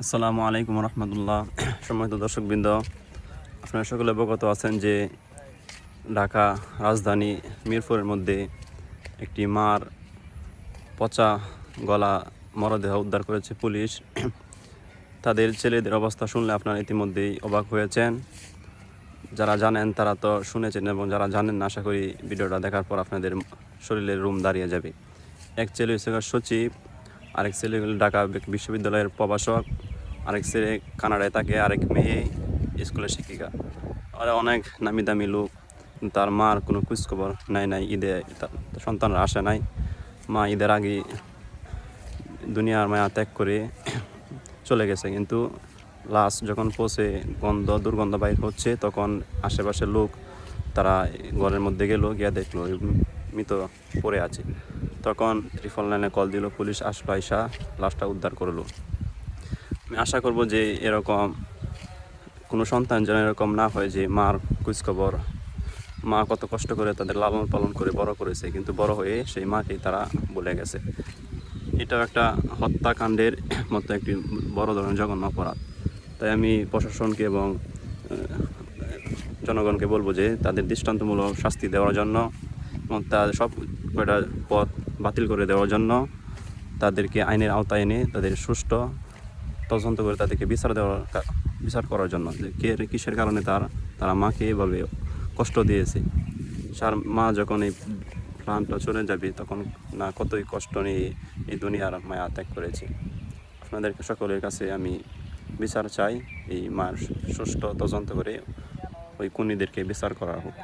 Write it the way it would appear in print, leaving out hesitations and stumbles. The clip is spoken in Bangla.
আসসালামু আলাইকুম রহমতুল্লাহ। সম্মানিত দর্শকবৃন্দ, আপনারা সকলে অবগত আছেন যে ঢাকা রাজধানী মিরপুরের মধ্যে একটি মার পচা গলা মরদেহ উদ্ধার করেছে পুলিশ। তাদের ছেলেদের অবস্থা শুনলে আপনারা ইতিমধ্যেই অবাক হয়েছেন। যারা জানেন তারা তো শুনেছেন, এবং যারা জানেন না আশা করি ভিডিওটা দেখার পর আপনাদের শরীরের রুম দাঁড়িয়ে যাবে। এক ছেলে হচ্ছে সচিব, আরেক ছেলে ঢাকা বিশ্ববিদ্যালয়ের প্রভাষক, আরেক ছেলে কানাডায় থাকে, আরেক মেয়ে স্কুলের শিক্ষিকা। ওরা অনেক নামি দামি লোক। তার মার কোনো খোঁজখবর নাই। ঈদে তার সন্তানরা আসে নাই। মা ঈদের আগে দুনিয়ার মায়া ত্যাগ করে চলে গেছে, কিন্তু লাশ যখন পৌঁছে দুর্গন্ধ বাইর হচ্ছে, তখন আশেপাশের লোক তারা ঘরের মধ্যে গেল, গিয়ে দেখলো মৃত পড়ে আছে। তখন 999 কল দিল, পুলিশ আসলো, আইসা লাশটা উদ্ধার করলো। আমি আশা করব যে এরকম কোনো সন্তান যেন এরকম না হয়, যে মার খোঁজখবর, মা কত কষ্ট করে তাদের লালন পালন করে বড় করেছে, কিন্তু বড় হয়ে সেই মাকেই তারা ভুলে গেছে। এটাও একটা হত্যাকাণ্ডের মতো একটি বড় ধরনের জঘন্য অপরাধ। তাই আমি প্রশাসনকে এবং জনগণকে বলবো যে তাদের দৃষ্টান্তমূলক শাস্তি দেওয়ার জন্য এবং তার সব কয়টা পথ বাতিল করে দেওয়ার জন্য তাদেরকে আইনের আওতায় এনে তাদের সুষ্ঠু তদন্ত করে তাদেরকে বিচার করার জন্য, যে কিসের কারণে তারা মাকে এভাবে কষ্ট দিয়েছে। মা যখন এই প্রাণটা চলে যাবে, তখন না কতই কষ্ট নিয়ে এই দুনিয়ার মায়া ত্যাগ করেছে। আপনাদের সকলের কাছে আমি বিচার চাই, এই মার সুষ্ঠু তদন্ত করে ওই খুনিদেরকে বিচার করা হোক।